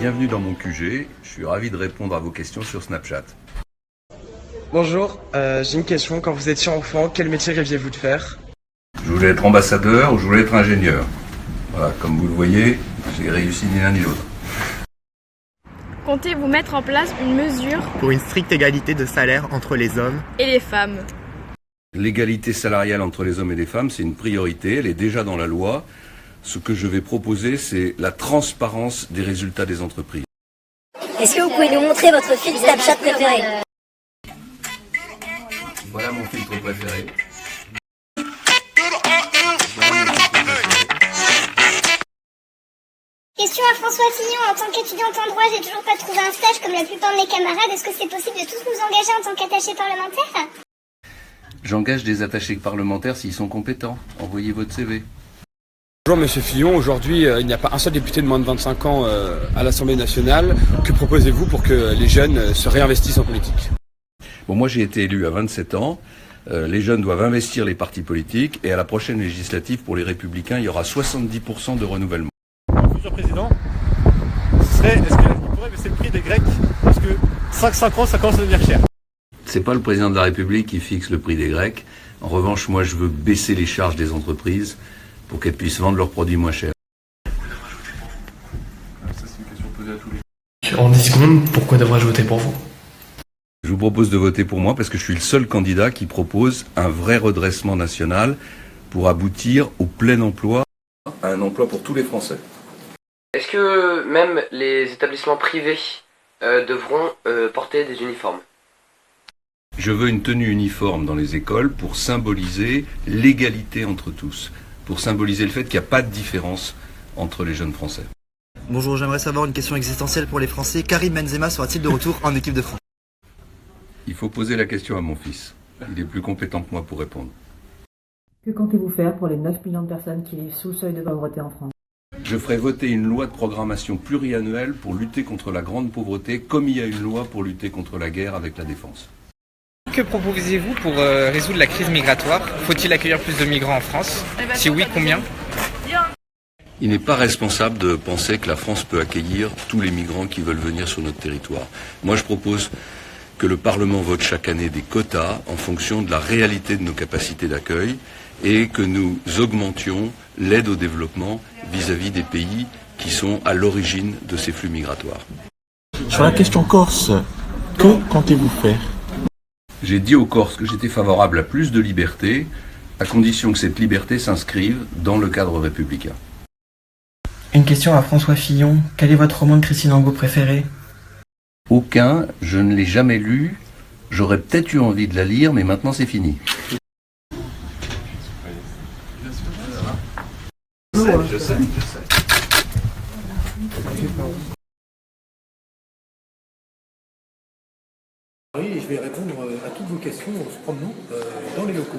bienvenue dans mon QG. Je suis ravi de répondre à vos questions sur Snapchat. Bonjour, j'ai une question. Quand vous étiez enfant, quel métier rêviez-vous de faire? Je voulais être ambassadeur ou je voulais être ingénieur. Voilà, comme vous le voyez, j'ai réussi ni l'un ni l'autre. Comptez-vous mettre en place une mesure pour une stricte égalité de salaire entre les hommes et les femmes? L'égalité salariale entre les hommes et les femmes, c'est une priorité, elle est déjà dans la loi. Ce que je vais proposer, c'est la transparence des résultats des entreprises. Est-ce que vous pouvez nous montrer votre filtre Snapchat préféré? Voilà mon filtre préféré. Question à François Fillon. En tant qu'étudiante en droit, j'ai toujours pas trouvé un stage comme la plupart de mes camarades. Est-ce que c'est possible de tous nous engager en tant qu'attachés parlementaires? J'engage des attachés parlementaires s'ils sont compétents. Envoyez votre CV. Bonjour Monsieur Fillon, aujourd'hui il n'y a pas un seul député de moins de 25 ans à l'Assemblée nationale. Que proposez-vous pour que les jeunes se réinvestissent en politique? Bon, moi j'ai été élu à 27 ans. Les jeunes doivent investir les partis politiques et à la prochaine législative pour les Républicains, il y aura 70% de renouvellement. Monsieur le Président, est-ce qu'il pourrait baisser le prix des Grecs? Parce que 5 ans, ça commence à devenir cher. C'est pas le président de la République qui fixe le prix des Grecs. En revanche, moi je veux baisser les charges des entreprises pour qu'elles puissent vendre leurs produits moins chers. Ça c'est une question posée à tous les... En 10 secondes, pourquoi devrais-je voter pour vous? Je vous propose de voter pour moi parce que je suis le seul candidat qui propose un vrai redressement national pour aboutir au plein emploi, à un emploi pour tous les Français. Est-ce que même les établissements privés devront porter des uniformes? Je veux une tenue uniforme dans les écoles pour symboliser l'égalité entre tous, pour symboliser le fait qu'il n'y a pas de différence entre les jeunes Français. Bonjour, j'aimerais savoir une question existentielle pour les Français. Karim Benzema sera-t-il de retour en équipe de France? Il faut poser la question à mon fils. Il est plus compétent que moi pour répondre. Que comptez-vous faire pour les 9 millions de personnes qui vivent sous le seuil de pauvreté en France? Je ferai voter une loi de programmation pluriannuelle pour lutter contre la grande pauvreté, comme il y a une loi pour lutter contre la guerre avec la défense. Que proposez-vous pour résoudre la crise migratoire? Faut-il accueillir plus de migrants en France? Si oui, combien? Il n'est pas responsable de penser que la France peut accueillir tous les migrants qui veulent venir sur notre territoire. Moi, je propose que le Parlement vote chaque année des quotas en fonction de la réalité de nos capacités d'accueil et que nous augmentions l'aide au développement vis-à-vis des pays qui sont à l'origine de ces flux migratoires. Sur la question corse, que comptez-vous faire? J'ai dit aux Corses que j'étais favorable à plus de liberté, à condition que cette liberté s'inscrive dans le cadre républicain. Une question à François Fillon. Quel est votre roman de Christine Angot préféré? Aucun, je ne l'ai jamais lu. J'aurais peut-être eu envie de la lire, mais maintenant c'est fini. Je sais. Oui, je vais répondre à toutes vos questions en se promenant dans les locaux.